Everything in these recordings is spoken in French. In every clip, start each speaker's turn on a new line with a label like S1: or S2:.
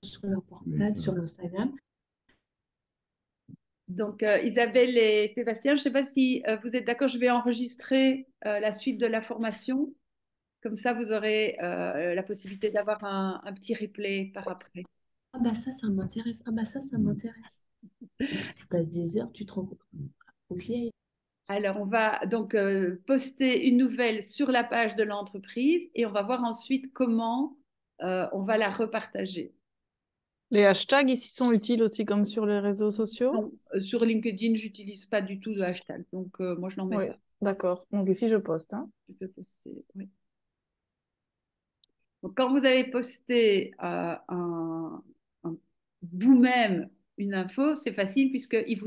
S1: sur leur portable, sur Instagram.
S2: Donc, Isabelle et Sébastien, je ne sais pas si vous êtes d'accord, je vais enregistrer la suite de la formation. Comme ça, vous aurez la possibilité d'avoir un petit replay par après.
S1: Ah bah ça m'intéresse. Ah bah ça m'intéresse. Tu passes des heures, tu te rends compte. Ok.
S2: Alors, on va donc poster une nouvelle sur la page de l'entreprise et on va voir ensuite comment on va la repartager.
S3: Les hashtags ici sont utiles aussi comme sur les réseaux sociaux?
S2: Non, sur LinkedIn, j'utilise pas du tout de hashtag, donc moi, je n'en mets
S3: Oui,
S2: pas.
S3: d'accord. Donc ici, je poste, hein.
S2: Je peux poster, oui. Donc, quand vous avez posté vous-même une info, c'est facile puisqu'il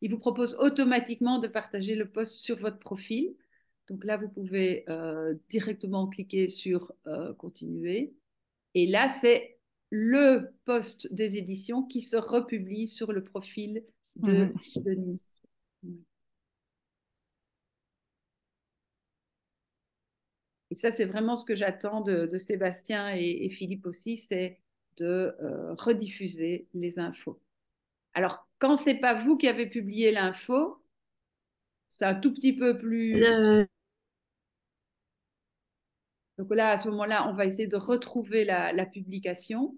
S2: il vous propose automatiquement de partager le post sur votre profil. Donc là, vous pouvez directement cliquer sur continuer. Et là, c'est le post des éditions qui se republie sur le profil de
S3: Mhm.
S2: Denis. Et ça, c'est vraiment ce que j'attends de Sébastien et Philippe aussi, c'est de rediffuser les infos. Alors, quand c'est pas vous qui avez publié l'info, c'est un tout petit peu plus.
S1: Euh,
S2: Donc là, à ce moment-là, on va essayer de retrouver la publication.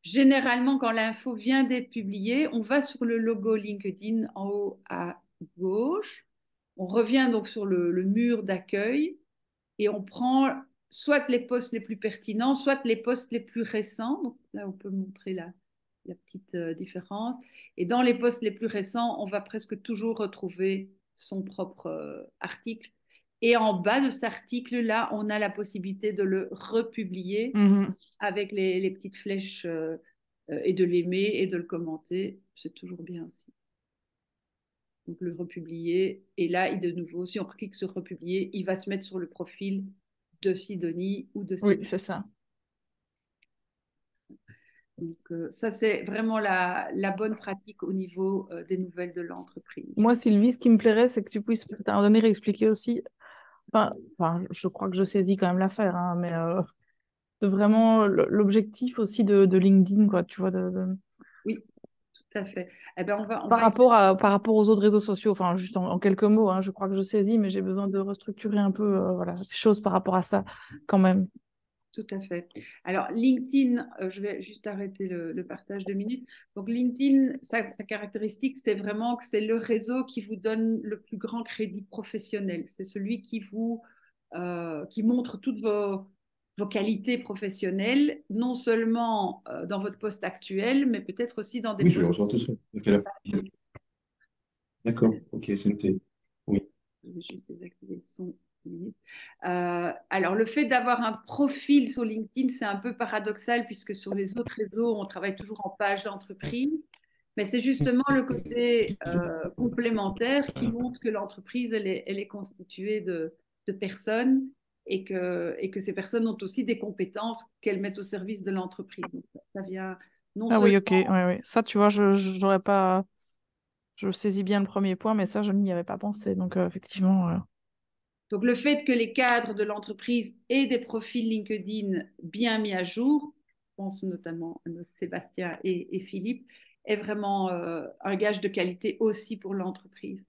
S2: Généralement, quand l'info vient d'être publiée, on va sur le logo LinkedIn en haut à gauche. On revient donc sur le mur d'accueil et on prend soit les posts les plus pertinents, soit les posts les plus récents. Donc là, on peut montrer la petite différence. Et dans les posts les plus récents, on va presque toujours retrouver son propre article. Et en bas de cet article-là, on a la possibilité de le republier
S3: Mhm.
S2: avec les petites flèches et de l'aimer et de le commenter. C'est toujours bien aussi. Donc le republier. Et là, de nouveau, si on clique sur republier, il va se mettre sur le profil de Sidonie ou de
S3: Oui,
S2: Sébastien.
S3: c'est ça.
S2: Donc ça, c'est vraiment la bonne pratique au niveau des nouvelles de l'entreprise.
S3: Moi, Sylvie, ce qui me plairait, c'est que tu puisses à un moment donné réexpliquer aussi. Enfin, je crois que je saisis quand même l'affaire, hein, mais de vraiment l'objectif aussi de LinkedIn, quoi, tu vois,
S2: Oui, tout à fait. Eh ben, on
S3: par
S2: va
S3: rapport par rapport aux autres réseaux sociaux. Enfin, juste en quelques mots, hein, je crois que je saisis, mais j'ai besoin de restructurer un peu, voilà, les choses par rapport à ça, quand même.
S2: Tout à fait. Alors, LinkedIn, je vais juste arrêter le partage 2 minutes. Donc, LinkedIn, sa caractéristique, c'est vraiment que c'est le réseau qui vous donne le plus grand crédit professionnel. C'est celui qui montre toutes vos qualités professionnelles, non seulement dans votre poste actuel, mais peut-être aussi dans des
S4: Oui, je vais
S2: postes
S4: recevoir tout ça.
S2: passés.
S4: D'accord, ok, c'est noté. Oui.
S2: Je vais juste désactiver le son. 2 minutes. Alors, le fait d'avoir un profil sur LinkedIn, c'est un peu paradoxal puisque sur les autres réseaux, on travaille toujours en page d'entreprise. Mais c'est justement le côté complémentaire qui montre que l'entreprise, elle est constituée de personnes et que ces personnes ont aussi des compétences qu'elles mettent au service de l'entreprise. Donc, ça vient non
S3: Ah oui, ok,
S2: seulement.
S3: ouais, ouais. Ça, tu vois, j'aurais pas. Je saisis bien le premier point, mais ça, je n'y avais pas pensé. Donc, effectivement.
S2: Donc, le fait que les cadres de l'entreprise aient des profils LinkedIn bien mis à jour, je pense notamment à Sébastien et Philippe, est vraiment un gage de qualité aussi pour l'entreprise.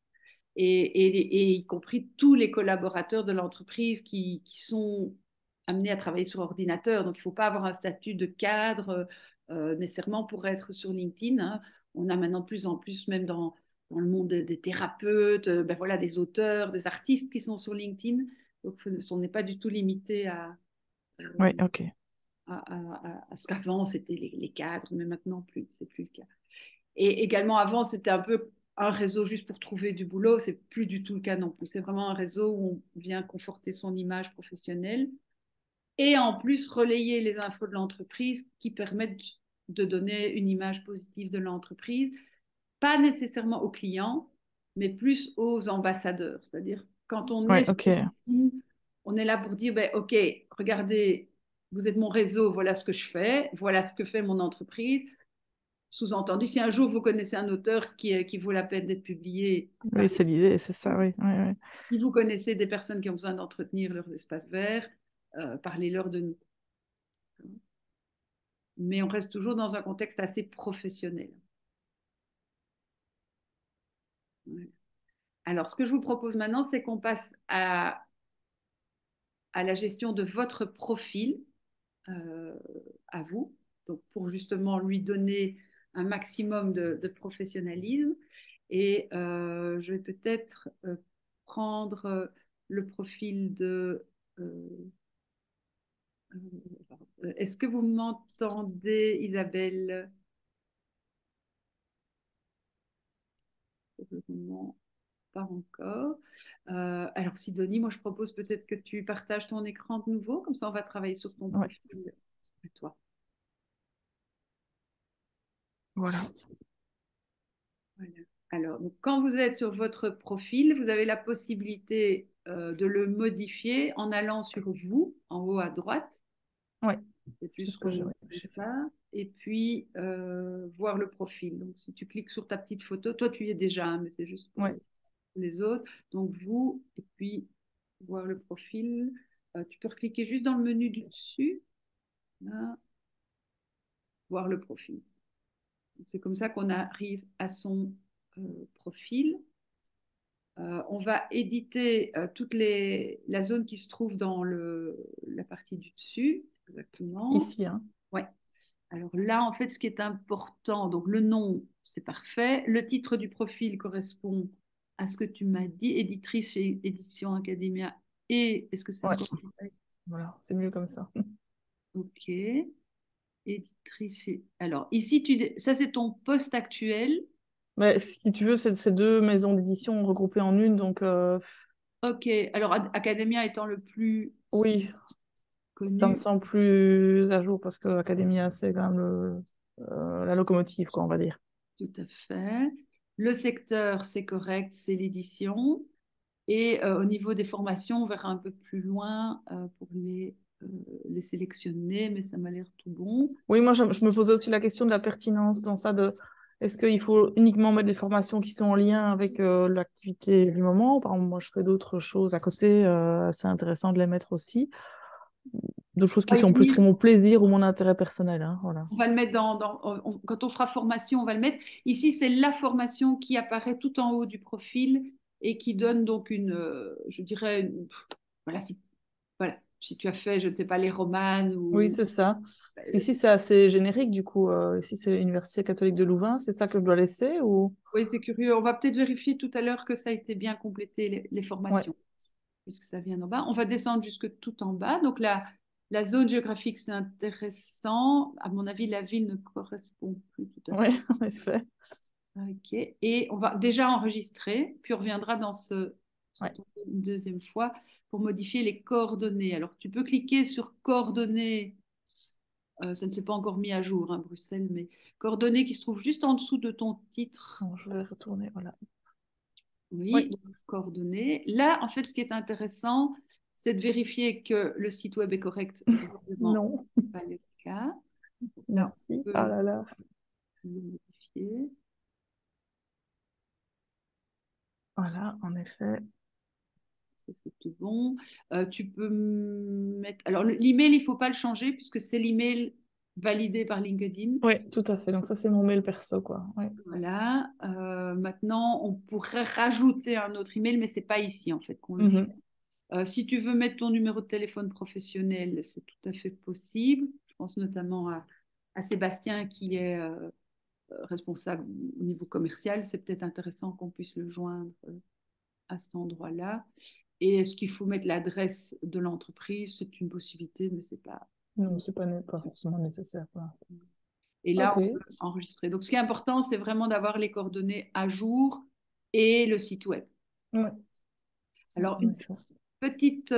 S2: Et y compris tous les collaborateurs de l'entreprise qui sont amenés à travailler sur ordinateur. Donc, il ne faut pas avoir un statut de cadre nécessairement pour être sur LinkedIn, hein. On a maintenant de plus en plus, même dans le monde des thérapeutes, ben voilà, des auteurs, des artistes qui sont sur LinkedIn. Donc, on n'est pas du tout limité
S3: Oui,
S2: euh,
S3: ok.
S2: à ce qu'avant, c'était les cadres, mais maintenant, c'est plus le cas. Et également, avant, c'était un peu un réseau juste pour trouver du boulot. C'est plus du tout le cas non plus. C'est vraiment un réseau où on vient conforter son image professionnelle et en plus relayer les infos de l'entreprise qui permettent de donner une image positive de l'entreprise, pas nécessairement aux clients, mais plus aux ambassadeurs. C'est-à-dire, quand on
S3: Ouais,
S2: est sur
S3: ok.
S2: LinkedIn, on est là pour dire, ben, OK, regardez, vous êtes mon réseau, voilà ce que je fais, voilà ce que fait mon entreprise. Sous-entendu, si un jour vous connaissez un auteur qui vaut la peine d'être publié,
S3: Oui,
S2: parlez.
S3: c'est l'idée, c'est ça, oui. Oui, oui.
S2: Si vous connaissez des personnes qui ont besoin d'entretenir leurs espaces verts, parlez-leur de nous. mais on reste toujours dans un contexte assez professionnel. Ouais. Alors, ce que je vous propose maintenant, c'est qu'on passe à la gestion de votre profil euh, à vous, donc pour justement lui donner un maximum de professionnalisme. Et je vais peut-être prendre le profil de... est-ce que vous m'entendez, Isabelle? Non, pas encore. Alors, Sidonie, moi, je propose peut-être que tu partages ton écran de nouveau, comme ça, on va travailler sur ton
S3: Ouais,
S2: profil à toi.
S3: voilà.
S2: Voilà. Alors, donc, quand vous êtes sur votre profil, vous avez la possibilité de le modifier en allant sur vous, en haut à droite.
S3: Ouais,
S2: C'est
S3: c'est ce
S2: juste
S3: que j'ai
S2: remonter
S3: fait.
S2: ça. Et puis, voir le profil. Donc, si tu cliques sur ta petite photo, toi, tu y es déjà, hein, mais c'est juste pour
S3: Ouais.
S2: les autres. Donc, vous, et puis, voir le profil. Tu peux recliquer juste dans le menu du dessus. Là, voir le profil. C'est comme ça qu'on arrive à son profil. On va éditer la zone qui se trouve dans la partie du dessus. Exactement.
S3: Ici, hein.
S2: Ouais. Alors là, en fait, ce qui est important, donc le nom, c'est parfait. Le titre du profil correspond à ce que tu m'as dit, éditrice chez Édition Academia. Et est-ce que c'est
S3: Ouais,
S2: encore...
S3: voilà, c'est mieux comme ça.
S2: Ok. Éditrice chez... Alors ici, ça c'est ton poste actuel.
S3: Mais si tu veux, c'est ces deux maisons d'édition regroupées en une, donc
S2: Ok. Alors Academia étant le plus
S3: oui, ça me
S2: connu.
S3: semble plus à jour parce que Academia, c'est quand même la locomotive, quoi, on va dire.
S2: Tout à fait. Le secteur, c'est correct, c'est l'édition. Et au niveau des formations, on verra un peu plus loin pour les sélectionner, mais ça m'a l'air tout bon.
S3: Oui, moi, je me posais aussi la question de la pertinence dans ça, de est-ce qu'il faut uniquement mettre des formations qui sont en lien avec l'activité du moment? Par exemple, moi, je fais d'autres choses à côté, c'est intéressant de les mettre aussi. D'autres choses qui sont plus pour
S2: Oui,
S3: mon plaisir ou mon intérêt personnel, hein, voilà.
S2: on va le mettre quand on fera formation, on va le mettre. Ici, c'est la formation qui apparaît tout en haut du profil et qui donne donc je dirais, voilà, si tu as fait, je ne sais pas, les romanes
S3: Oui,
S2: ou...
S3: c'est ça. Parce
S2: euh,
S3: qu'ici, c'est assez générique, du coup. Ici, c'est l'Université catholique de Louvain. C'est ça que je dois laisser ou...
S2: Oui, c'est curieux. On va peut-être vérifier tout à l'heure que ça a été bien complété, les
S3: Ouais.
S2: formations, puisque ça vient d'en bas. On va descendre jusque tout en bas. Donc, la zone géographique, c'est intéressant. À mon avis, la ville ne correspond plus tout à
S3: Ouais,
S2: fait.
S3: en effet.
S2: OK. Et on va déjà enregistrer, puis on reviendra dans
S3: Ouais.
S2: une deuxième fois pour modifier les coordonnées. Alors, tu peux cliquer sur coordonnées. Ça ne s'est pas encore mis à jour, hein, Bruxelles, mais coordonnées qui se trouvent juste en dessous de ton titre.
S3: Bon, je vais retourner, voilà.
S2: Oui,
S3: Oui.
S2: donc, coordonnées. Là, en fait, ce qui est intéressant, c'est de vérifier que le site web est correct. Visiblement,
S3: Non.
S2: ce n'est pas le cas. Là,
S3: Merci.
S2: on
S3: Ah
S2: peut
S3: là là.
S2: le modifier.
S3: Voilà, en effet.
S2: Ça, c'est tout bon. Tu peux mettre... Alors, l'email, il ne faut pas le changer puisque c'est l'email validé par LinkedIn.
S3: Oui, tout à fait. Donc ça, c'est mon mail perso, quoi. Oui.
S2: Voilà. Maintenant, on pourrait rajouter un autre email, mais ce n'est pas ici, en fait, qu'on le fait.
S3: Mhm.
S2: Si tu veux mettre ton numéro de téléphone professionnel, c'est tout à fait possible. Je pense notamment à Sébastien qui est responsable au niveau commercial. C'est peut-être intéressant qu'on puisse le joindre à cet endroit-là. Et est-ce qu'il faut mettre l'adresse de l'entreprise? C'est une possibilité, mais c'est pas...
S3: Non, c'est pas forcément nécessaire pour l'instant.
S2: Et là,
S3: Ok.
S2: on peut enregistrer. Donc, ce qui est important, c'est vraiment d'avoir les coordonnées à jour et le site web.
S3: Ouais.
S2: Alors,
S3: En
S2: une
S3: effet.
S2: petite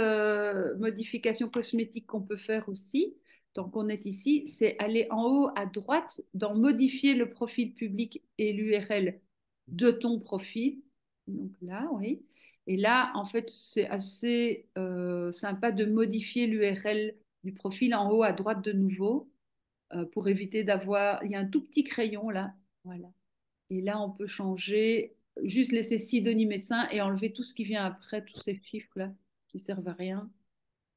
S2: modification cosmétique qu'on peut faire aussi, tant qu'on est ici, c'est aller en haut à droite dans modifier le profil public et l'URL de ton profil. Donc là, oui. Et là, en fait, c'est assez sympa de modifier l'URL du profil en haut à droite de nouveau pour éviter d'avoir... Il y a un tout petit crayon là. Voilà. Et là, on peut changer, juste laisser Sidonie Messin et enlever tout ce qui vient après, tous ces chiffres-là qui servent à rien.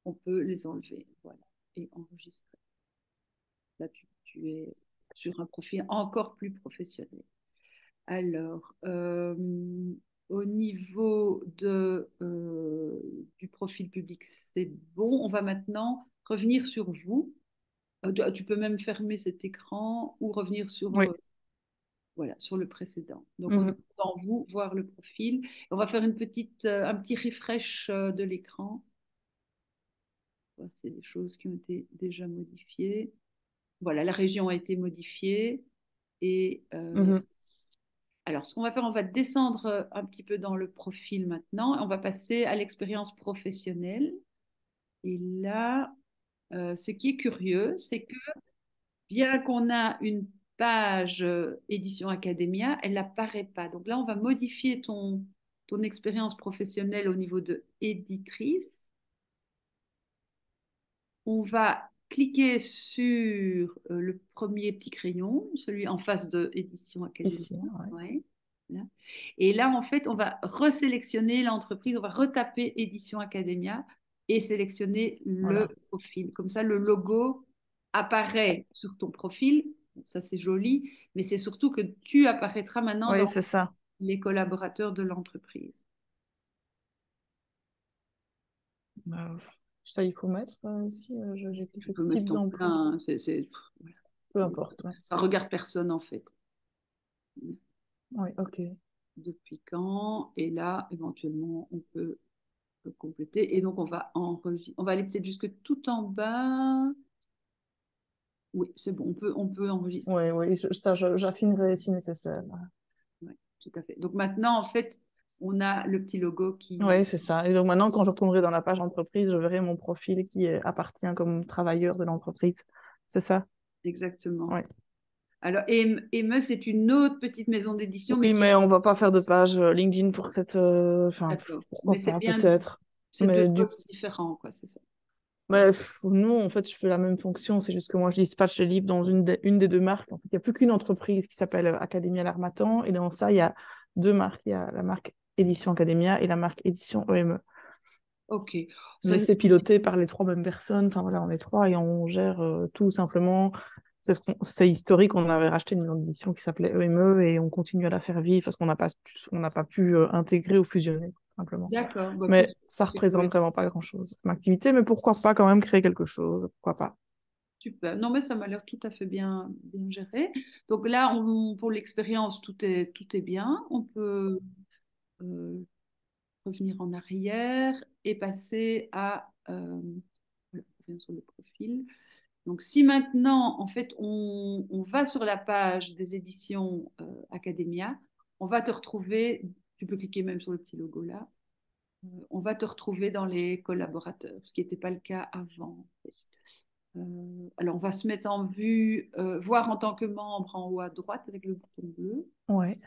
S2: On peut les enlever. Voilà. Et enregistrer. Là, tu es sur un profil encore plus professionnel. Alors, au niveau du profil public, c'est bon. On va maintenant revenir sur vous. Tu peux même fermer cet écran ou revenir sur,
S3: Oui.
S2: voilà, sur le précédent. Donc, on
S3: Mhm.
S2: est dans vous, voir le profil. On va faire un petit refresh de l'écran. C'est des choses qui ont été déjà modifiées. Voilà, la région a été modifiée. Et
S3: Mhm.
S2: alors, ce qu'on va faire, on va descendre un petit peu dans le profil maintenant. On va passer à l'expérience professionnelle. Et là, ce qui est curieux, c'est que bien qu'on a une page Édition Academia, elle n'apparaît pas. Donc là, on va modifier ton expérience professionnelle au niveau de éditrice. On va cliquer sur le premier petit crayon, celui en face de Édition Academia.
S3: Ici, ouais.
S2: Ouais, là. Et là, en fait, on va resélectionner l'entreprise, on va retaper Édition Academia et sélectionner le
S3: Voilà.
S2: profil. Comme ça, le logo apparaît sur ton profil. Ça, c'est joli, mais c'est surtout que tu apparaîtras maintenant
S3: Oui,
S2: dans
S3: c'est ça.
S2: les collaborateurs de l'entreprise.
S3: Euh, Ça, il faut mettre ici. J'ai
S2: Tu
S3: quelques
S2: peux mettre
S3: types
S2: ton
S3: d'emplois.
S2: plein, hein, voilà.
S3: Peu importe. Ouais.
S2: Ça regarde personne en fait.
S3: Oui, ok.
S2: Depuis quand? Et là, éventuellement, on peut compléter. Et donc, on va aller peut-être jusque tout en bas. Oui, c'est bon, on peut enregistrer.
S3: Oui, oui, j'affinerai si nécessaire.
S2: Ouais, tout à fait. Donc maintenant, en fait, on a le petit logo qui...
S3: Oui, c'est ça. Et donc maintenant, quand je retournerai dans la page entreprise, je verrai mon profil appartient comme travailleur de l'entreprise. C'est ça?
S2: Exactement.
S3: Oui.
S2: Alors, Eme, c'est une autre petite maison d'édition, mais
S3: Oui,
S2: qui...
S3: mais on va pas faire de page LinkedIn pour cette. Enfin,
S2: D'accord.
S3: pourquoi
S2: Mais c'est
S3: pas,
S2: bien,
S3: peut-être.
S2: c'est deux
S3: Mais
S2: postes différents, quoi, c'est ça.
S3: non, en fait, je fais la même fonction. C'est juste que moi, je dispatche les livres dans une des deux marques. En fait, il n'y a plus qu'une entreprise qui s'appelle Academia l'Harmattan. Et dans ça, il y a deux marques. Il y a la marque Édition Academia et la marque Édition EME.
S2: Ok. Ça,
S3: Mais c'est piloté par les trois mêmes personnes. Enfin, voilà, on est trois et on gère tout simplement. C'est historique. On avait racheté une maison d'édition qui s'appelait EME et on continue à la faire vivre parce qu'on n'a pas pu intégrer ou fusionner, tout simplement.
S2: d'accord. Bah, écoute,
S3: Mais ça
S2: c'est cool.
S3: représente vraiment pas grand-chose comme activité. Mais pourquoi pas quand même créer quelque chose? Pourquoi pas?
S2: Super. Non, mais ça m'a l'air tout à fait bien, bien géré. Donc là, pour l'expérience, tout est bien. On peut euh, revenir en arrière et passer à voilà, on revient sur le profil. Donc, si maintenant, en fait, on va sur la page des éditions Academia, on va te retrouver, tu peux cliquer même sur le petit logo là, on va te retrouver dans les collaborateurs, ce qui n'était pas le cas avant. Alors, on va se mettre en vue, voir en tant que membre en haut à droite avec le bouton bleu.
S3: Ouais.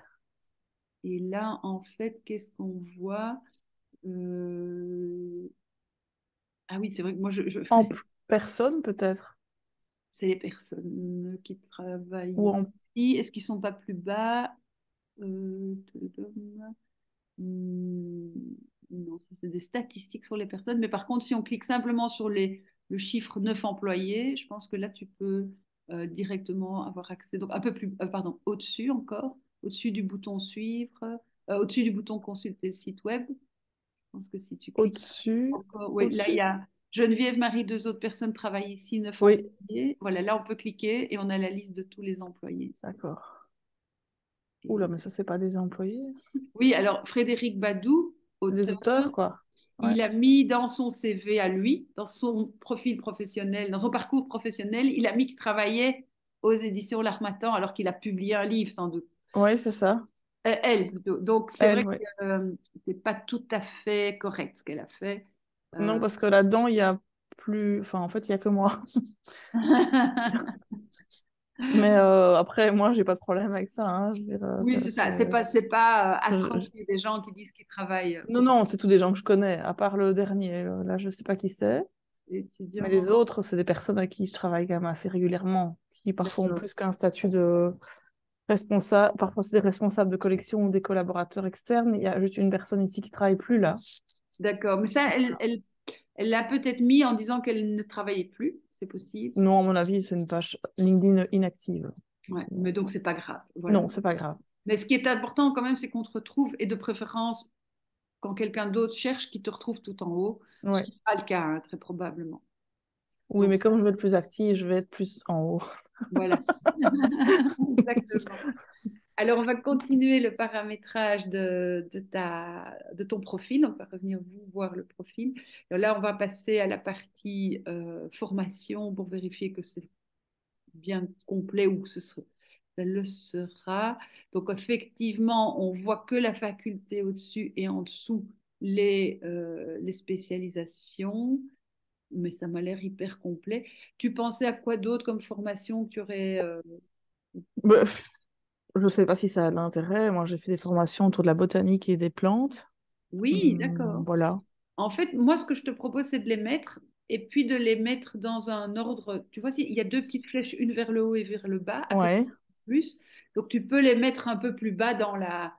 S2: Et là, en fait, qu'est-ce qu'on voit? Euh, Ah oui, c'est vrai que moi,
S3: En personne, peut-être.
S2: c'est les personnes qui travaillent
S3: Ou en...
S2: ici. Est-ce qu'ils ne sont pas plus bas? Tadadam. Hmm, non, ça c'est des statistiques sur les personnes. Mais par contre, si on clique simplement sur le chiffre 9 employés, je pense que là, tu peux directement avoir accès. Donc, un peu plus, pardon, au-dessus encore, au-dessus du bouton suivre, au-dessus du bouton consulter le site web. Je pense que si tu cliques
S3: Au-dessus.
S2: encore, oui, là, il y
S3: Au-dessus.
S2: a Geneviève, Marie, deux autres personnes travaillent ici, 9
S3: Oui.
S2: employés. Voilà, là, on peut cliquer et on a la liste de tous les employés.
S3: D'accord. Oula,
S2: Et-
S3: mais ça, c'est pas des employés.
S2: Oui, alors Frédéric Badou,
S3: Des
S2: auteur,
S3: auteurs, quoi. Ouais.
S2: il a mis dans son CV à lui, dans son profil professionnel, dans son parcours professionnel, il a mis qu'il travaillait aux éditions L'Harmattan alors qu'il a publié un livre sans doute.
S3: Ouais, c'est ça.
S2: Elle plutôt. Donc c'est
S3: Elle,
S2: vrai que
S3: ouais.
S2: c'est pas tout à fait correct ce qu'elle a fait.
S3: Non,
S2: Euh,
S3: parce que là-dedans, il y a plus... Enfin, en fait, il y a que moi. Mais après, moi, j'ai pas de problème avec ça. Hein. Je veux dire,
S2: Oui, c'est ça. C'est pas atroce qu'il y ait des gens qui disent qu'ils travaillent
S3: Non,
S2: pour
S3: non, c'est tous des gens que je connais, à part le dernier. Là, je sais pas qui c'est.
S2: les
S3: Mais
S2: étudiants.
S3: les autres, c'est des personnes avec qui je travaille quand même assez régulièrement, qui parfois ont
S2: D'accord.
S3: plus qu'un statut de responsable. Parfois, c'est des responsables de collection ou des collaborateurs externes. Il y a juste une personne ici qui travaille plus là.
S2: D'accord. Mais ça, elle l'a peut-être mis en disant qu'elle ne travaillait plus. c'est possible.
S3: Non, à mon avis, c'est une page LinkedIn inactive.
S2: Ouais, mais donc, c'est pas grave. Voilà.
S3: Non, c'est pas grave.
S2: Mais ce qui est important quand même, c'est qu'on te retrouve, et de préférence, quand quelqu'un d'autre cherche, qu'il te retrouve tout en haut, ce
S3: Ouais.
S2: qui n'est pas le cas, hein, très probablement.
S3: Oui,
S2: Donc,
S3: mais comme je vais être plus active, je vais être plus en haut.
S2: voilà. Exactement. Alors, on va continuer le paramétrage de ton profil. On va revenir vous voir le profil. Et là, on va passer à la partie formation pour vérifier que c'est bien complet ou que ça le sera. Donc, effectivement, on voit que la faculté au-dessus et en dessous les spécialisations, mais ça m'a l'air hyper complet. Tu pensais à quoi d'autre comme formation que tu aurais
S3: Bref, je sais pas si ça a de l'intérêt. Moi, j'ai fait des formations autour de la botanique et des plantes.
S2: Oui, d'accord.
S3: Voilà.
S2: En fait, moi, ce que je te propose, c'est de les mettre et puis de les mettre dans un ordre. Tu vois, il y a deux petites flèches, une vers le haut et vers le bas, à côté
S3: Ouais.
S2: de plus. Donc, tu peux les mettre un peu plus bas dans la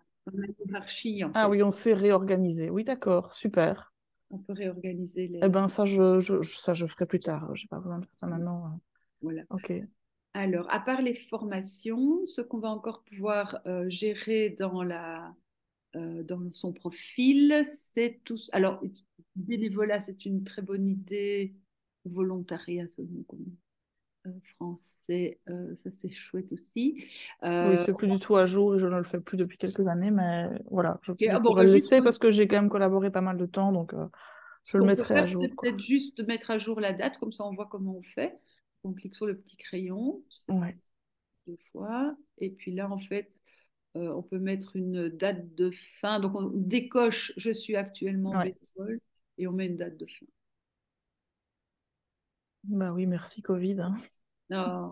S2: hiérarchie, en
S3: Ah
S2: fait.
S3: oui, on s'est réorganisé. Oui, d'accord, super.
S2: On peut réorganiser
S3: Eh
S2: les.
S3: ben, ça, ça, je ferai plus tard. J'ai pas besoin de faire ça maintenant.
S2: Voilà.
S3: Ok.
S2: Alors, à part les formations, ce qu'on va encore pouvoir gérer dans son profil, c'est tout. Alors, bénévolat, c'est une très bonne idée. Volontariat, selon français, ça c'est chouette aussi.
S3: Oui,
S2: Euh,
S3: c'est plus du tout à jour et je ne le fais plus depuis quelques années, mais voilà,
S2: ok,
S3: je
S2: ah bon,
S3: pourrais
S2: bah,
S3: le
S2: juste,
S3: laisser parce que j'ai quand même collaboré pas mal de temps, donc
S2: ce
S3: je le
S2: qu'on peut
S3: mettrai à
S2: faire, c'est
S3: jour, quoi.
S2: peut-être juste mettre à jour la date, comme ça on voit comment on fait. On clique sur le petit crayon, c'est
S3: Ouais,
S2: deux fois, et puis là, en fait, on peut mettre une date de fin. Donc, on décoche, je suis actuellement
S3: ouais.
S2: bénévole, et on met une date de fin.
S3: Bah oui, merci Covid, hein.
S2: Ah,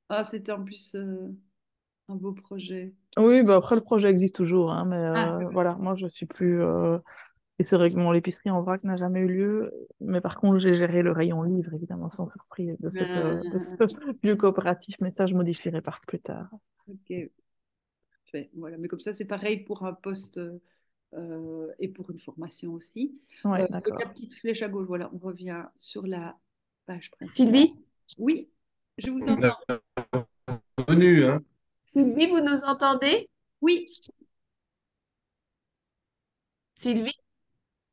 S2: ah, c'était en plus un beau projet.
S3: Oui, bah après le projet existe toujours, hein, mais
S2: Ah, c'est vrai.
S3: voilà, moi je suis plus. Et c'est vrai que mon l'épicerie en vrac n'a jamais eu lieu, mais par contre j'ai géré le rayon livre, évidemment, sans surprise de ce vieux coopératif, mais ça je modifierai par plus tard.
S2: Ok, fait. Voilà. Mais comme ça, c'est pareil pour un poste et pour une formation aussi.
S3: Ouais,
S2: Et la
S3: d'accord.
S2: petite flèche à gauche, voilà, on revient sur la page principale.
S1: Sylvie?
S2: Oui, je vous
S4: On
S2: entends.
S4: est revenu, hein.
S1: Sylvie, vous nous entendez?
S2: Oui,
S1: Sylvie?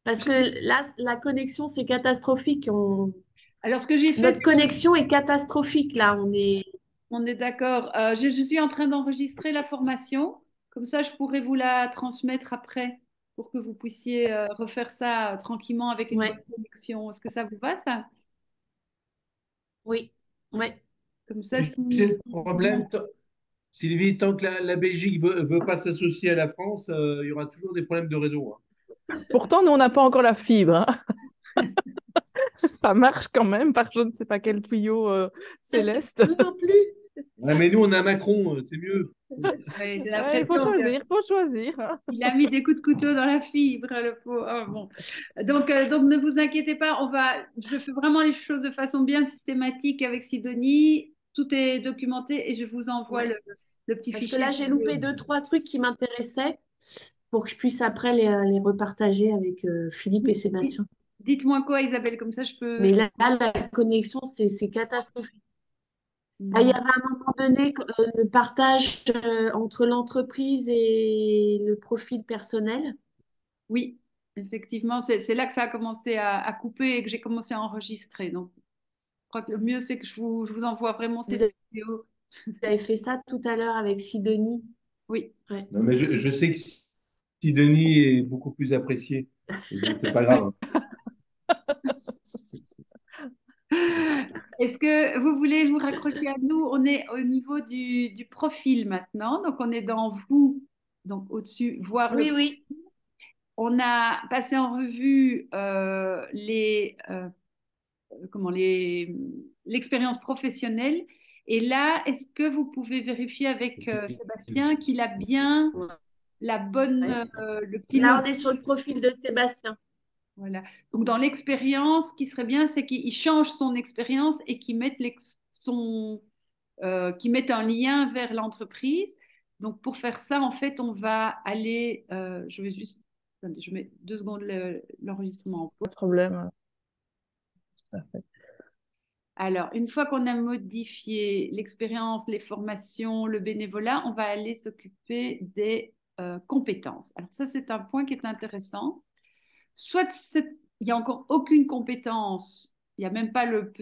S1: Parce que là, la connexion, c'est catastrophique.
S2: alors ce que j'ai fait,
S1: Notre connexion est catastrophique, là. On est...
S2: on est d'accord. Je suis en train d'enregistrer la formation. Comme ça, je pourrais vous la transmettre après pour que vous puissiez refaire ça tranquillement avec une bonne
S1: Ouais,
S2: connexion. Est-ce que ça vous va, ça?
S1: oui, ouais.
S2: Comme ça,
S4: Tu sais le problème, Sylvie, tant que la Belgique veut pas s'associer à la France, il y aura toujours des problèmes de réseau, hein.
S3: Pourtant, nous on n'a pas encore la fibre, hein. Ça marche quand même par je ne sais pas quel tuyau céleste.
S1: Nous non plus.
S4: Ouais, mais nous, on a Macron, c'est mieux.
S2: ouais, j'ai
S3: Ouais, il faut
S2: l'impression que
S3: choisir, il faut choisir, hein.
S2: il a mis des coups de couteau dans la fibre, le pauvre. Ah, bon. Donc, ne vous inquiétez pas, je fais vraiment les choses de façon bien systématique avec Sidonie. Tout est documenté et je vous envoie
S1: Ouais.
S2: le petit
S1: Parce que
S2: fichier
S1: là, j'ai
S2: vidéo.
S1: loupé deux, trois trucs qui m'intéressaient pour que je puisse après les repartager avec Philippe et
S2: Oui.
S1: Sébastien.
S2: Dites-moi quoi, Isabelle, comme ça je peux.
S1: Mais là, la connexion, c'est catastrophique. Ah, il y
S2: Non.
S1: avait à un moment donné le partage entre l'entreprise et le profil personnel.
S2: Oui, effectivement, c'est là que ça a commencé à couper et que j'ai commencé à enregistrer. Donc, je crois que le mieux, c'est que je vous envoie vraiment
S1: Vous
S2: cette vidéo.
S1: avez fait ça tout à l'heure avec Sidonie.
S2: Oui.
S1: Ouais.
S4: Non, mais je sais que Sidonie est beaucoup plus appréciée. Et donc, c'est pas grave.
S2: Est-ce que vous voulez vous raccrocher à nous? On est au niveau du profil maintenant. Donc, on est dans vous, donc au-dessus, voir le.
S1: Oui, oui.
S2: On a passé en revue l'expérience professionnelle. Et là, est-ce que vous pouvez vérifier avec Sébastien qu'il a bien la bonne,
S1: Ouais.
S2: le petit
S1: Là,
S2: logo?
S1: on est sur le profil de Sébastien.
S2: Voilà. Donc, dans l'expérience, ce qui serait bien, c'est qu'il change son expérience et qu'il mette qui mette un lien vers l'entreprise. Donc, pour faire ça, en fait, on va aller, je vais juste, attendez, je mets 2 secondes l'enregistrement en
S3: Pas
S2: pause.
S3: de problème. Tout à fait.
S2: Alors, une fois qu'on a modifié l'expérience, les formations, le bénévolat, on va aller s'occuper des compétences. Alors ça, c'est un point qui est intéressant. Soit il n'y a encore aucune compétence, il n'y a même pas le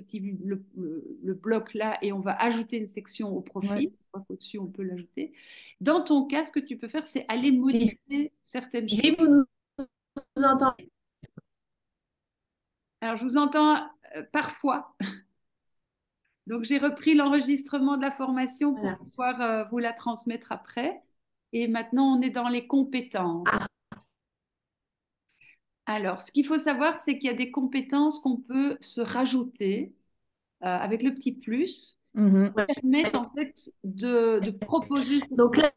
S2: bloc là, et on va ajouter une section au profil.
S3: Ouais.
S2: Au-dessus, on peut l'ajouter. Dans ton cas, ce que tu peux faire, c'est aller modifier certaines choses.
S1: Sylvie, vous nous entendez?
S2: Alors, je vous entends parfois. Donc, j'ai repris l'enregistrement de la formation pour
S1: Voilà.
S2: pouvoir vous la transmettre après. Et maintenant, on est dans les compétences.
S1: Ah.
S2: Alors, ce qu'il faut savoir, c'est qu'il y a des compétences qu'on peut se rajouter avec le petit plus,
S3: Mhm.
S2: qui permettent en fait de proposer.
S1: Donc là,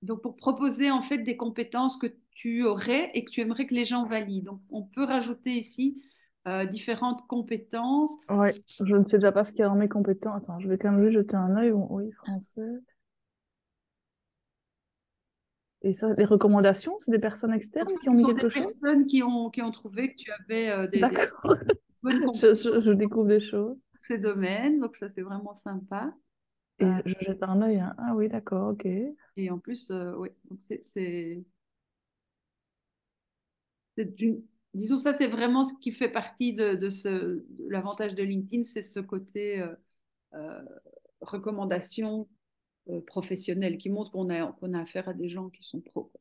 S2: Donc, pour proposer en fait des compétences que tu aurais et que tu aimerais que les gens valident. Donc, on peut rajouter ici différentes compétences.
S3: Ouais, je ne sais déjà pas ce qu'il y a dans mes compétences. Attends, je vais quand même juste jeter un œil. Oui, français. Et ça, les recommandations, c'est des personnes
S2: Donc,
S3: externes
S2: ça,
S3: qui ont
S2: ce
S3: mis
S2: sont des
S3: quelque chose?
S2: personnes qui ont trouvé que tu avais des
S3: D'accord.
S2: bonnes compétences
S3: Je découvre des choses.
S2: dans ces domaines. Donc, ça, c'est vraiment sympa.
S3: Et
S2: Euh,
S3: je jette un œil. Hein. Ah oui, d'accord, ok.
S2: et en plus, oui, donc disons, ça, c'est vraiment ce qui fait partie de l'avantage de LinkedIn, c'est ce côté euh, recommandation professionnelle qui montre qu'on a affaire à des gens qui sont pros.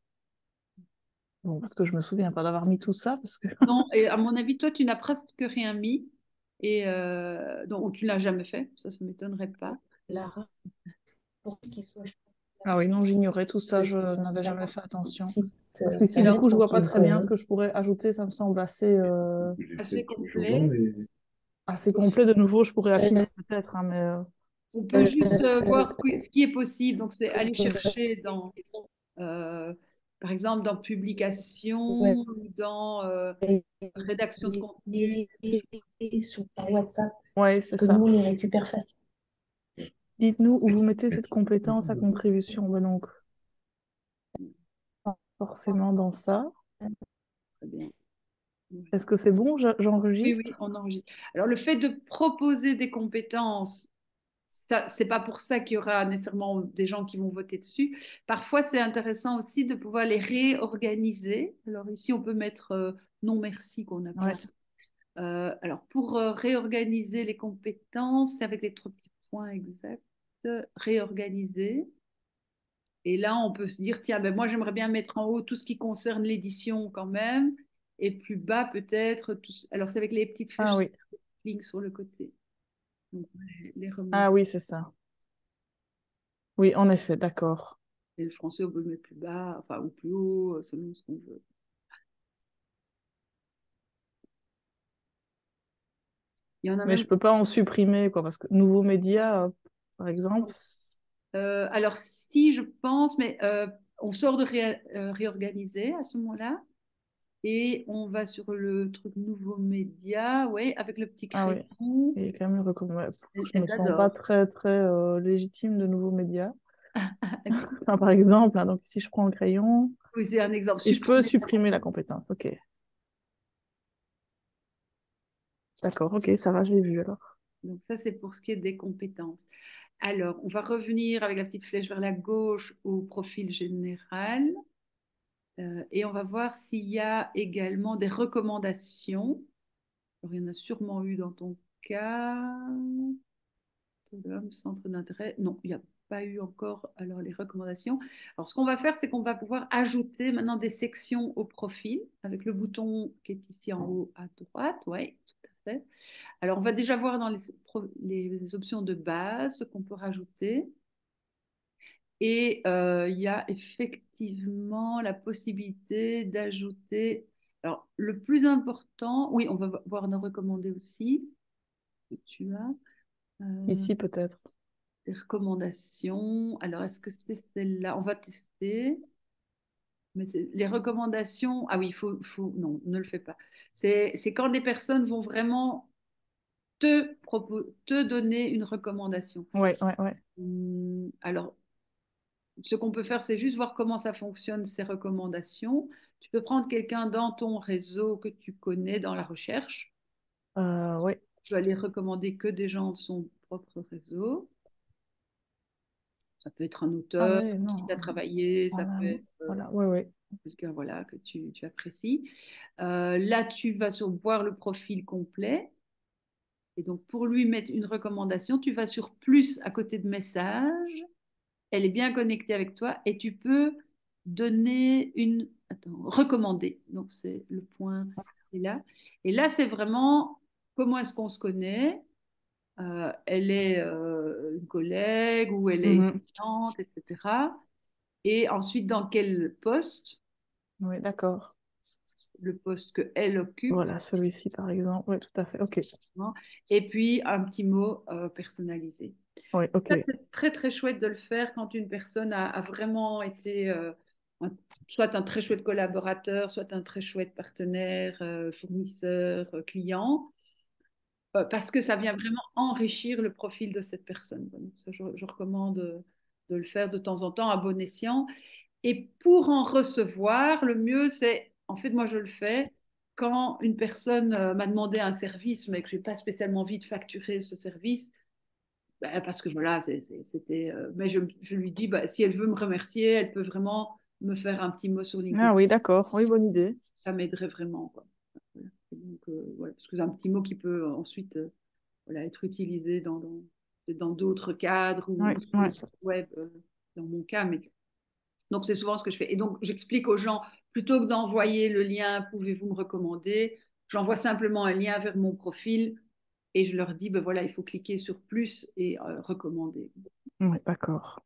S3: Bon, parce que je me souviens pas d'avoir mis tout ça, parce que...
S2: Non, et à mon avis, toi, tu n'as presque rien mis, et donc, ou tu ne l'as jamais fait, ça ne m'étonnerait pas.
S1: Lara, pour qu'il soit
S3: Ah oui, non, j'ignorais tout ça, je n'avais jamais fait attention.
S1: site
S3: Parce qu'ici, du
S1: internet
S3: coup, je
S1: pour
S3: vois
S1: qu'il
S3: pas
S1: me
S3: très bien ce que
S1: connaisse.
S3: je pourrais ajouter. Ça me semble
S2: Assez complet.
S3: assez complet. De nouveau, je pourrais affiner peut-être, hein, mais...
S2: On peut juste voir ce qui est possible. Donc, c'est aller chercher dans, euh, par exemple, dans publication
S1: Ouais,
S2: ou dans rédaction de contenu.
S1: sur ta WhatsApp,
S3: Ouais,
S1: parce
S3: c'est
S1: que
S3: ça.
S1: nous, on les récupère facilement.
S3: Dites-nous où vous mettez cette compétence à contribution. Ben donc, forcément dans ça.
S2: Très bien.
S3: Est-ce que c'est bon?
S2: Oui,
S3: J'enregistre?
S2: oui, on enregistre. Alors, le fait de proposer des compétences, c'est pas pour ça qu'il y aura nécessairement des gens qui vont voter dessus. Parfois, c'est intéressant aussi de pouvoir les réorganiser. Alors ici, on peut mettre non merci qu'on n'a pas.
S3: Ouais.
S2: Alors, pour réorganiser les compétences, c'est avec les trois petits points exacts, réorganiser. Et là, on peut se dire, tiens, ben moi, j'aimerais bien mettre en haut tout ce qui concerne l'édition quand même, et plus bas peut-être. Alors, c'est avec les petites
S3: Ah
S2: flèches
S3: oui.
S2: lignes sur le côté. Donc, les remonter.
S3: Ah oui, c'est ça. Oui, en effet, d'accord.
S2: Et le français, on peut le mettre plus bas, enfin, ou plus haut, selon ce qu'on veut. Il y en a
S3: Mais
S2: même.
S3: je peux pas en supprimer, quoi, parce que nouveaux médias, par exemple,
S2: Alors, si je pense, mais on sort de réorganiser à ce moment-là. Et on va sur le truc nouveaux médias, ouais, avec le petit
S3: ah oui,
S2: crayon.
S3: il y a quand même une recommandation. Je me
S2: Elle
S3: sens pas
S2: adore.
S3: très, très légitime de nouveaux médias. Enfin, par exemple, hein, donc si je prends le crayon,
S2: Oui, c'est un exemple.
S3: et je peux
S2: Supprimer.
S3: supprimer la compétence. Ok, d'accord, ok, ça va, j'ai vu alors.
S2: Donc ça, c'est pour ce qui est des compétences. Alors, on va revenir avec la petite flèche vers la gauche au profil général. Et on va voir s'il y a également des recommandations. Alors, il y en a sûrement eu dans ton cas. Centre d'intérêt. Non, il n'y a pas eu encore alors les recommandations. Alors, ce qu'on va faire, c'est qu'on va pouvoir ajouter maintenant des sections au profil avec le bouton qui est ici en haut à droite. Oui, tout à fait. Alors, on va déjà voir dans les options de base ce qu'on peut rajouter. Et il y a effectivement la possibilité d'ajouter. Alors, le plus important, oui, on va voir nos recommandés aussi, que tu as. Euh,
S3: Ici, peut-être.
S2: des recommandations. Alors, est-ce que c'est celle-là? On va tester. Mais les recommandations, ah oui, non, ne le fais pas. C'est quand des personnes vont vraiment te donner une recommandation.
S3: Ouais, ouais, ouais.
S2: Alors, ce qu'on peut faire, c'est juste voir comment ça fonctionne, ces recommandations. Tu peux prendre quelqu'un dans ton réseau que tu connais dans la recherche.
S3: Oui.
S2: Tu vas aller recommander que des gens de son propre réseau. Ça peut être un
S3: Ah
S2: auteur
S3: ouais,
S2: qui
S3: non.
S2: t'a travaillé, ça
S3: Voilà,
S2: peut être
S3: voilà, ouais, ouais.
S2: quelqu'un voilà, que tu apprécies. Là, tu vas voir le profil complet. Et donc, pour lui mettre une recommandation, tu vas sur plus à côté de message. Elle est bien connectée avec toi et tu peux donner une... Attends, recommander. Donc, c'est le point qui est là. Et là, c'est vraiment comment est-ce qu'on se connaît. Elle est une collègue ou elle est une
S3: Mhm.
S2: cliente, etc. Et ensuite, dans quel poste,
S3: Oui, d'accord.
S2: le poste qu'elle occupe,
S3: Voilà, celui-ci, par exemple. Oui, tout à fait. OK.
S2: hein, et puis un petit mot personnalisé.
S3: Oui, OK.
S2: Ça, c'est très, très chouette de le faire quand une personne a vraiment été soit un très chouette collaborateur, soit un très chouette partenaire, fournisseur, client, parce que ça vient vraiment enrichir le profil de cette personne. Donc, ça, je recommande de le faire de temps en temps à bon escient. Et pour en recevoir, le mieux, c'est, en fait, moi, je le fais quand une personne m'a demandé un service, mais que je n'ai pas spécialement envie de facturer ce service, ben, parce que voilà, c'était. Mais je lui dis, bah, si elle veut me remercier, elle peut vraiment me faire un petit mot sur LinkedIn.
S3: Ah oui, d'accord. Oui, bonne idée.
S2: Ça m'aiderait vraiment, quoi. Voilà. Et donc, voilà, parce que c'est un petit mot qui peut ensuite voilà, être utilisé dans d'autres cadres
S3: Oui,
S2: ou sur
S3: oui.
S2: le site web, dans mon cas. Mais donc, c'est souvent ce que je fais. Et donc, j'explique aux gens, plutôt que d'envoyer le lien, pouvez-vous me recommander, j'envoie simplement un lien vers mon profil et je leur dis, ben voilà, il faut cliquer sur plus et recommander.
S3: Oui, d'accord.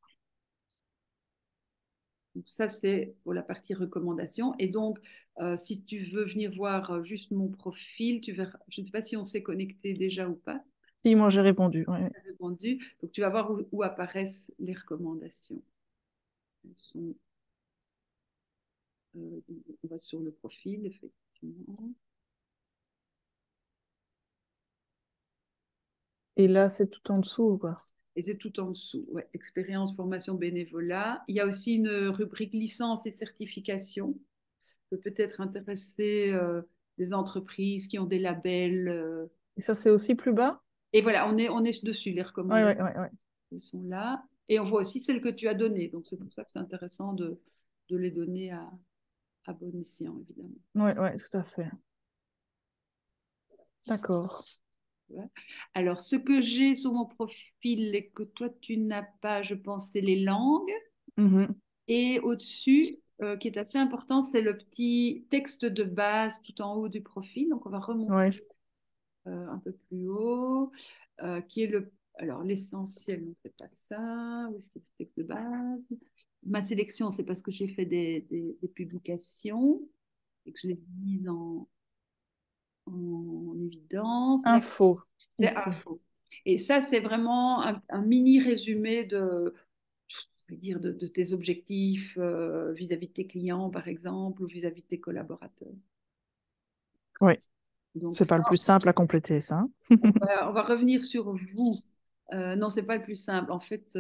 S2: Donc, ça, c'est pour la partie recommandation. Et donc, si tu veux venir voir juste mon profil, tu verras, je ne sais pas si on s'est connecté déjà ou pas,
S3: Si, moi, j'ai répondu. Oui.
S2: répondu. Donc, tu vas voir où apparaissent les recommandations. Elles sont, on va sur le profil, effectivement.
S3: Et là, c'est tout en dessous, quoi.
S2: Et c'est tout en dessous. Ouais. Expérience, formation, bénévolat. Il y a aussi une rubrique licence et certification qui peut peut-être intéresser des entreprises qui ont des labels.
S3: Et ça, c'est aussi plus bas?
S2: Et voilà, on est dessus, les
S3: Oui, oui,
S2: recommandations
S3: oui, oui.
S2: elles sont là. Et on voit aussi celles que tu as données. Donc c'est pour ça que c'est intéressant de les donner à bon escient, évidemment.
S3: Oui, oui, tout à fait. D'accord.
S2: Ouais. Alors, ce que j'ai sur mon profil et que toi, tu n'as pas, je pense, c'est les langues.
S3: Mhm.
S2: Et au-dessus, qui est assez important, c'est le petit texte de base tout en haut du profil. Donc, on va remonter
S3: Ouais.
S2: un peu plus haut, qui est le... Alors, l'essentiel, non, c'est pas ça. Où est-ce qu'il y a ce texte de base? Ma sélection, c'est parce que j'ai fait des publications et que je les ai mises en évidence. Là,
S3: Info,
S2: c'est
S3: ici.
S2: info. Et ça, c'est vraiment un mini résumé je veux dire, de tes objectifs vis-à-vis de tes clients, par exemple, ou vis-à-vis de tes collaborateurs.
S3: Oui,
S2: Donc
S3: c'est pas
S2: ça,
S3: le plus simple à compléter, ça. Hein.
S2: on va revenir sur vous. Non, c'est pas le plus simple. En fait,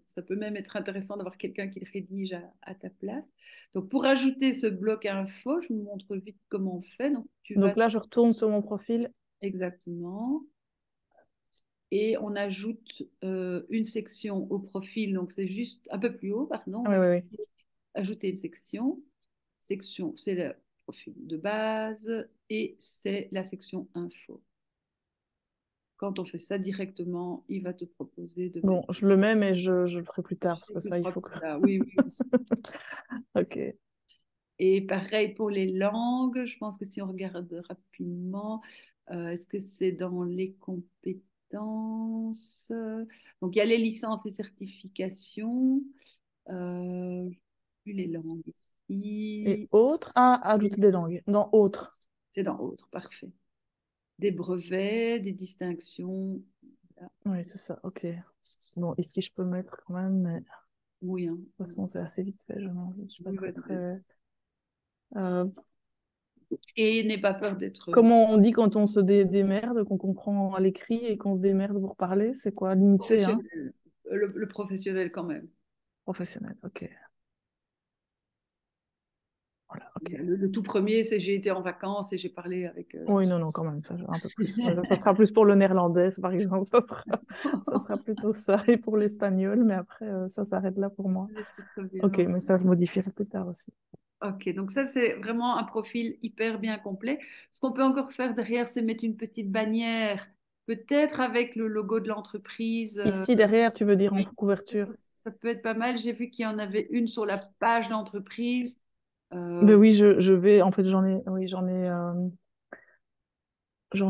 S2: ça peut même être intéressant d'avoir quelqu'un qui le rédige à ta place. Donc, pour ajouter ce bloc info, je vous montre vite comment on fait. Donc, tu vas
S3: Donc là, je retourne sur mon profil.
S2: exactement. Et on ajoute une section au profil. Donc, c'est juste un peu plus haut, pardon. On
S3: Ah oui,
S2: va
S3: oui, oui.
S2: ajouter une section. Section, c'est le profil de base et c'est la section info. Quand on fait ça directement, il va te proposer de
S3: Bon,
S2: mettre.
S3: je le mets, mais je le ferai plus tard, parce
S2: Je
S3: que
S2: sais
S3: ça, il
S2: que
S3: faut que...
S2: oui, oui.
S3: Ok.
S2: Et pareil pour les langues, je pense que si on regarde rapidement, est-ce que c'est dans les compétences? Donc il y a les licences et certifications. Euh, plus les langues
S3: Et
S2: ici.
S3: autres? Ah, ajouter des langues. Dans autres.
S2: C'est dans autres, parfait. Des brevets, des distinctions. Voilà.
S3: Oui, c'est ça, ok. Bon, ici, je peux mettre quand même, mais de
S2: Oui, hein.
S3: toute façon, c'est assez vite fait. Je suis pas
S2: Oui,
S3: très,
S2: vas-y.
S3: très... Euh,
S2: Et n'aie pas peur d'être
S3: comment on dit quand on se démerde, qu'on comprend à l'écrit et qu'on se démerde pour parler? C'est quoi? Limité, hein?
S2: professionnel. Le professionnel quand même.
S3: Professionnel, ok. Voilà, ok.
S2: Le tout premier, c'est j'ai été en vacances et j'ai parlé avec...
S3: Oui, non, quand même, ça, un peu plus. Ça sera plus pour le néerlandais, par exemple. Ça sera plutôt ça. Et pour l'espagnol, mais après, ça s'arrête là pour moi.
S2: C'est très bien.
S3: Ok, mais ça, je modifierai plus tard aussi.
S2: Ok, donc ça, c'est vraiment un profil hyper bien complet. Ce qu'on peut encore faire derrière, c'est mettre une petite bannière, peut-être avec le logo de l'entreprise.
S3: Ici, derrière, tu veux dire en
S2: Oui,
S3: couverture?
S2: ça peut être pas mal. J'ai vu qu'il y en avait une sur la page d'entreprise.
S3: Ben oui, je vais. En fait, j'en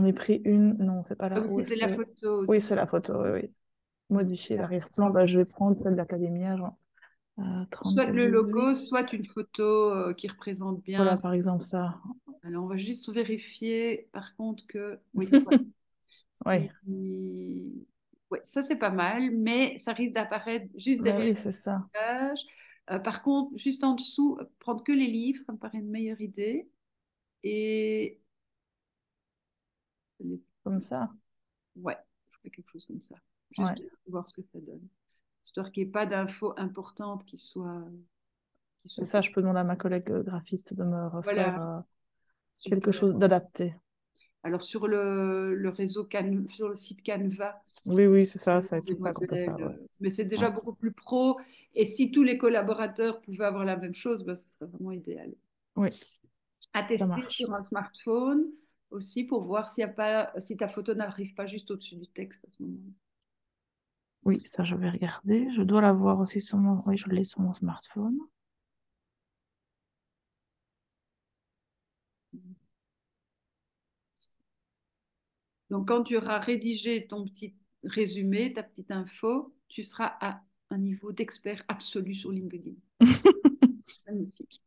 S3: ai pris une. Non, c'est pas là.
S2: oui,
S3: Où est-ce
S2: c'était la
S3: que.
S2: photo
S3: Oui,
S2: aussi.
S3: c'est la photo, oui, oui. Modifier l'arrière-plan. Ben, je vais prendre celle de l'Académie, genre
S2: Soit
S3: 34
S2: le
S3: 18.
S2: logo, soit une photo qui représente bien.
S3: Voilà, par exemple, ça.
S2: Alors, on va juste vérifier, par contre, que... Oui, voilà.
S3: Oui,
S2: Ouais, ça, c'est pas mal, mais ça risque d'apparaître juste
S3: ben
S2: derrière
S3: oui, c'est ça.
S2: la page. Par contre, juste en dessous, prendre que les livres, ça me paraît une meilleure idée. Et les
S3: Comme
S2: petits-
S3: ça.
S2: ouais, je fais quelque chose comme ça.
S3: Ouais.
S2: Juste pour voir ce que ça donne. Histoire qu'il n'y ait pas d'infos importantes qui
S3: Et
S2: soient...
S3: ça, je peux demander à ma collègue graphiste de me
S2: Voilà,
S3: refaire quelque
S2: super.
S3: chose d'adapté.
S2: Alors, sur le réseau sur le site Canva,
S3: Oui, oui, c'est ça,
S2: le
S3: ça va
S2: nom
S3: être
S2: des
S3: tout pas comme ça,
S2: modèles,
S3: ouais.
S2: mais c'est
S3: Ouais.
S2: déjà beaucoup plus pro. Et si tous les collaborateurs pouvaient avoir la même chose, ben, ce serait vraiment idéal.
S3: Oui,
S2: À
S3: ça
S2: tester
S3: marche.
S2: sur un smartphone aussi pour voir s'il y a pas, si ta photo n'arrive pas juste au-dessus du texte à ce moment-là.
S3: Oui, ça, je vais regarder. Je dois l'avoir aussi sur mon... Oui, je l'ai sur mon smartphone.
S2: Donc, quand tu auras rédigé ton petit résumé, ta petite info, tu seras à un niveau d'expert absolu sur LinkedIn. Magnifique.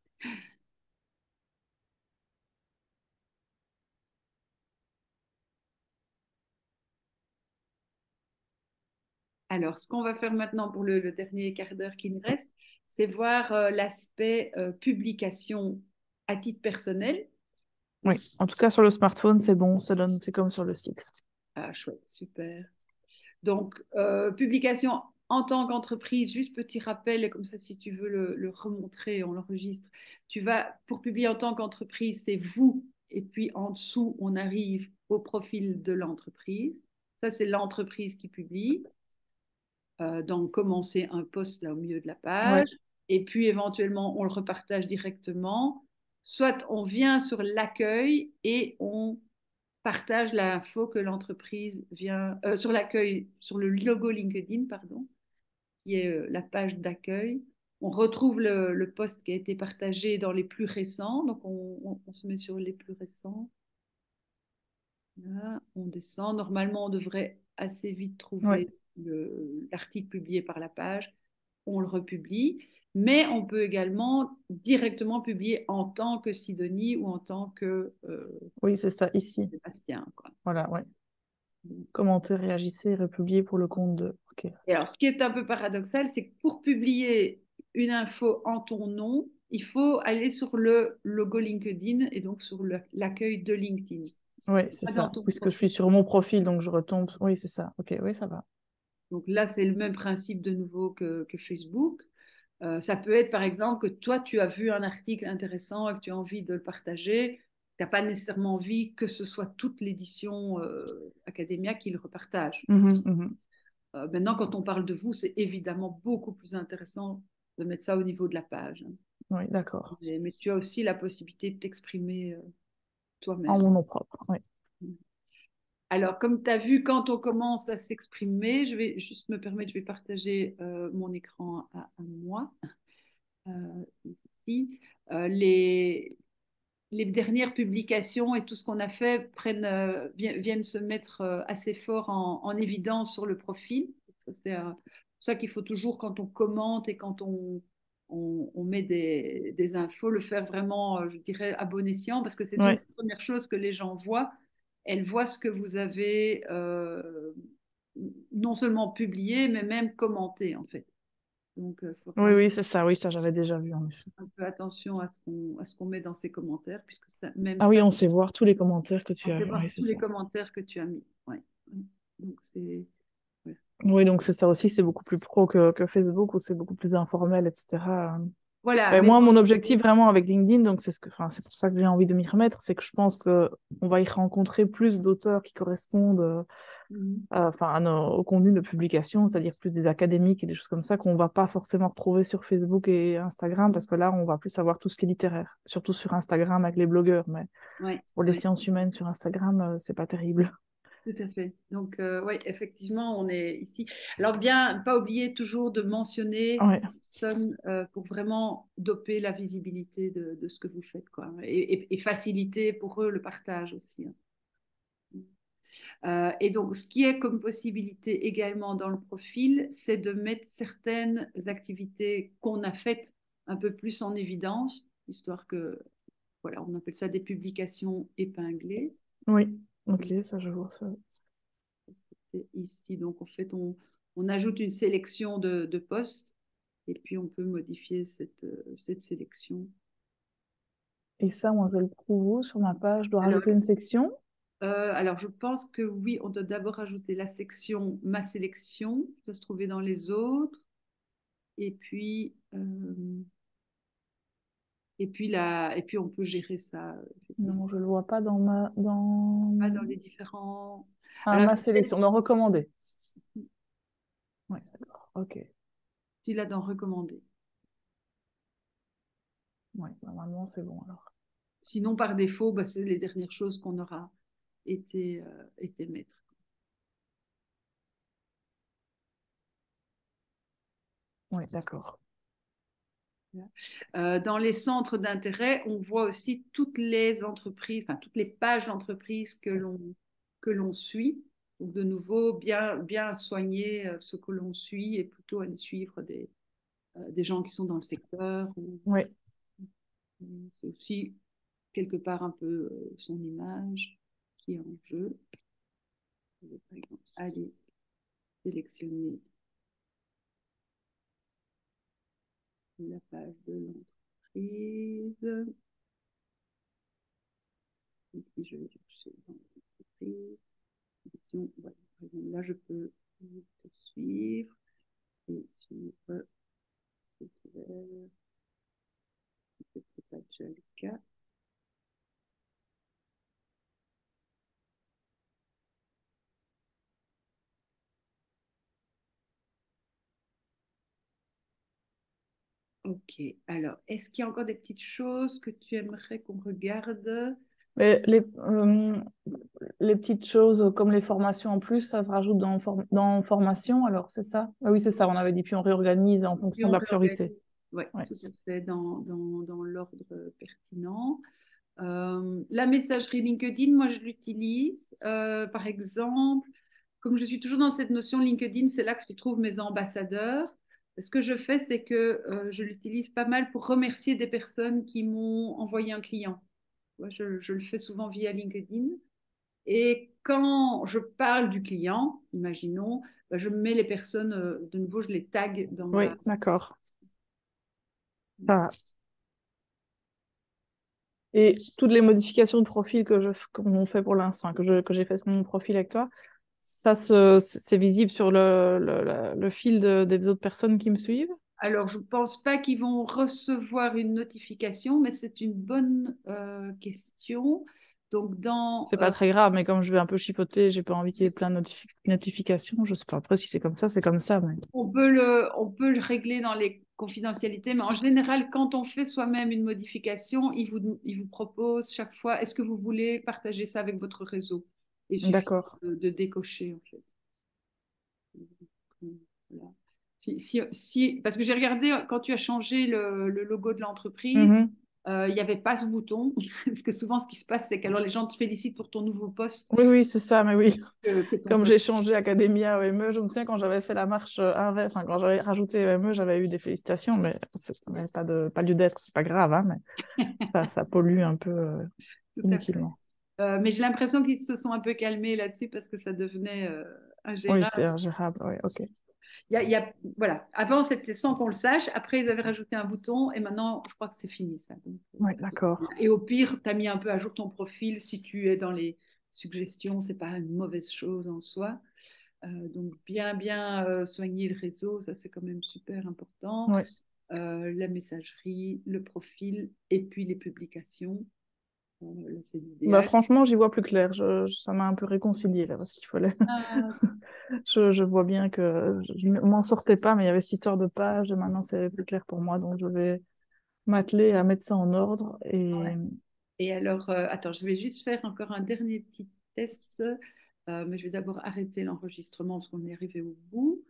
S2: Alors, ce qu'on va faire maintenant pour le dernier quart d'heure qui nous reste, c'est voir l'aspect publication à titre personnel.
S3: Oui, en tout cas, sur le smartphone, c'est bon, ça donne, c'est comme sur le site.
S2: Ah, chouette, super. Donc, publication en tant qu'entreprise, juste petit rappel, et comme ça, si tu veux le remontrer, on l'enregistre. Tu vas, pour publier en tant qu'entreprise, c'est vous, et puis en dessous, on arrive au profil de l'entreprise. Ça, c'est l'entreprise qui publie. Donc, commencer un post là au milieu de la
S3: Ouais.
S2: page, et puis éventuellement, on le repartage directement. Soit on vient sur l'accueil et on partage l'info que l'entreprise vient sur l'accueil, sur le logo LinkedIn, pardon, qui est la page d'accueil. On retrouve le post qui a été partagé dans les plus récents, donc on se met sur les plus récents. Là, on descend. Normalement, on devrait assez vite
S3: Ouais.
S2: trouver l'article publié par la page. On le republie, mais on peut également directement publier en tant que Sidonie ou en tant que
S3: Oui, c'est ça, ici.
S2: Sébastien, quoi.
S3: Voilà, ouais. Commentez, réagissez, republiez pour le compte de... Ok.
S2: Et alors, ce qui est un peu paradoxal, c'est que pour publier une info en ton nom, il faut aller sur le logo LinkedIn et donc sur l'accueil de LinkedIn.
S3: Oui, c'est
S2: Pas dans
S3: ça.
S2: ton
S3: Puisque je
S2: profil.
S3: suis sur mon profil, donc je retombe. Oui, c'est ça. Ok, oui, ça va.
S2: Donc là, c'est le même principe de nouveau que Facebook. Ça peut être, par exemple, que toi, tu as vu un article intéressant et que tu as envie de le partager. Tu n'as pas nécessairement envie que ce soit toute l'édition Academia qui le repartage.
S3: Mhm, mhm.
S2: Maintenant, quand on parle de vous, c'est évidemment beaucoup plus intéressant de mettre ça au niveau de la page.
S3: Oui, d'accord.
S2: Mais tu as aussi la possibilité de t'exprimer
S3: En
S2: toi-même.
S3: mon nom propre, oui.
S2: Alors, comme tu as vu, quand on commence à s'exprimer, je vais juste me permettre, je vais partager mon écran à moi. Ici. Les dernières publications et tout ce qu'on a fait viennent se mettre assez fort en évidence sur le profil. C'est pour ça qu'il faut toujours, quand on commente et quand on met des infos, le faire vraiment, je dirais, à bon escient, parce que c'est une
S3: Ouais.
S2: des premières choses que les gens voient. Elles voient ce que vous avez non seulement publié, mais même commenté, en fait. Donc, il faut
S3: Oui,
S2: vraiment
S3: oui, c'est ça. Oui, ça, j'avais déjà vu, en effet.
S2: un peu attention à ce qu'on met dans ces commentaires, puisque même
S3: Ah oui,
S2: ça,
S3: on sait voir tous les commentaires que
S2: on
S3: tu as.
S2: sait voir
S3: Oui, c'est
S2: tous les
S3: ça.
S2: commentaires que tu as mis. Ouais. Donc, c'est... ouais.
S3: Oui, donc c'est ça aussi, c'est beaucoup plus pro que Facebook, où c'est beaucoup plus informel, etc.
S2: Voilà,
S3: Ben,
S2: mais
S3: moi, mon objectif vraiment avec LinkedIn, donc enfin, c'est pour ça que j'ai envie de m'y remettre, c'est que je pense que on va y rencontrer plus d'auteurs qui correspondent
S2: Mhm.
S3: enfin, au contenu de publication, c'est-à-dire plus des académiques et des choses comme ça qu'on va pas forcément retrouver sur Facebook et Instagram, parce que là, on va plus avoir tout ce qui est littéraire, surtout sur Instagram avec les blogueurs, mais
S2: Ouais,
S3: pour les
S2: ouais,
S3: sciences humaines sur Instagram, c'est pas terrible.
S2: tout à fait. Donc, oui, effectivement, on est ici. Alors, bien, pas oublier toujours de mentionner
S3: Ouais,
S2: personnes pour vraiment doper la visibilité de ce que vous faites, quoi, et faciliter pour eux le partage aussi, hein. Et donc, ce qui est comme possibilité également dans le profil, c'est de mettre certaines activités qu'on a faites un peu plus en évidence, histoire que, voilà, on appelle ça des publications épinglées.
S3: oui, ok, ça je vois ça.
S2: C'était ici, donc en fait, on ajoute une sélection de postes et puis on peut modifier cette sélection.
S3: Et ça, moi, je le trouve où sur ma page, je dois
S2: Alors,
S3: rajouter une section.
S2: alors, je pense que oui, on doit d'abord ajouter la section Ma sélection, qui doit se trouver dans les autres. Et puis, et puis on peut gérer ça effectivement,
S3: Non, je le vois pas
S2: dans les différents.
S3: Ah,
S2: Alors,
S3: ma sélection, dans recommander. Oui, d'accord, ok.
S2: tu l'as dans recommander.
S3: Oui, normalement, c'est bon alors.
S2: Sinon, par défaut, bah, c'est les dernières choses qu'on aura été mettre.
S3: Oui, d'accord.
S2: Dans les centres d'intérêt, on voit aussi toutes les entreprises, enfin toutes les pages d'entreprise que l'on suit. Donc, de nouveau, bien soigner ce que l'on suit et plutôt aller suivre des gens qui sont dans le secteur.
S3: Oui,
S2: C'est aussi quelque part un peu son image qui est en jeu. Je vais par exemple aller sélectionner la page de l'entreprise. Ici, je vais chercher dans l'entreprise. Voilà. Par exemple, là, je peux te suivre et suivre. C'est peut-être pas déjà le cas. Ok, alors, est-ce qu'il y a encore des petites choses que tu aimerais qu'on regarde?
S3: mais les petites choses comme les formations en plus, ça se rajoute dans formation, alors c'est ça? Ah oui, c'est ça, on avait dit, puis on réorganise en
S2: Et
S3: fonction de
S2: on
S3: la priorité.
S2: réorganise, ouais,
S3: Ouais.
S2: tout à fait, dans l'ordre pertinent. La messagerie LinkedIn, moi, je l'utilise. Par exemple, comme je suis toujours dans cette notion LinkedIn, c'est là que se trouvent mes ambassadeurs. Ce que je fais, c'est que je l'utilise pas mal pour remercier des personnes qui m'ont envoyé un client. Ouais, je le fais souvent via LinkedIn. Et quand je parle du client, imaginons, bah, je mets les personnes, de nouveau, je les tag dans
S3: Oui,
S2: ma...
S3: d'accord. Ah. Et toutes les modifications de profil qu'on fait pour l'instant, que j'ai fait sur mon profil avec toi, ça, c'est visible sur le fil des autres personnes qui me suivent?
S2: Alors, je ne pense pas qu'ils vont recevoir une notification, mais c'est une bonne question. Donc,
S3: C'est pas très grave, mais comme je vais un peu chipoter, j'ai pas envie qu'il y ait plein de notifications. Je sais pas. Après, si c'est comme ça, c'est comme ça. Mais...
S2: on peut le régler dans les confidentialités, mais en général, quand on fait soi-même une modification, il vous propose chaque fois, est-ce que vous voulez partager ça avec votre réseau? Il suffit
S3: D'accord.
S2: de décocher, en fait. Voilà. Parce que j'ai regardé, quand tu as changé le logo de l'entreprise,
S3: Mhm.
S2: il n'y avait pas ce bouton. Parce que souvent, ce qui se passe, c'est que alors, les gens te félicitent pour ton nouveau poste.
S3: Oui, oui, c'est ça, mais oui.
S2: Que ton
S3: Comme
S2: poste.
S3: j'ai changé Academia à EME, je me souviens quand j'avais fait la marche inverse, enfin, quand j'avais rajouté EME, j'avais eu des félicitations, mais ça n'avait pas lieu d'être, c'est pas grave, hein, mais ça pollue un peu
S2: Tout à fait.
S3: inutilement.
S2: Mais j'ai l'impression qu'ils se sont un peu calmés là-dessus parce que ça devenait
S3: Oui,
S2: ingérable.
S3: c'est ingérable, oui, ok.
S2: Voilà. Avant, c'était sans qu'on le sache. Après, ils avaient rajouté un bouton et maintenant, je crois que c'est fini ça. Donc,
S3: Oui, d'accord.
S2: et au pire, tu as mis un peu à jour ton profil si tu es dans les suggestions. C'est pas une mauvaise chose en soi. Donc, bien soigner le réseau, ça c'est quand même super important.
S3: Ouais.
S2: La messagerie, le profil et puis les publications. Là, c'est
S3: Bah,
S2: l'idéal.
S3: franchement, j'y vois plus clair. Ça m'a un peu réconcilié là, parce qu'il fallait.
S2: Ah,
S3: Je vois bien que je ne m'en sortais pas, mais il y avait cette histoire de page, et maintenant c'est plus clair pour moi, donc je vais m'atteler à mettre ça en ordre. Et
S2: ouais. Et alors, attends, je vais juste faire encore un dernier petit test, mais je vais d'abord arrêter l'enregistrement parce qu'on est arrivé au bout.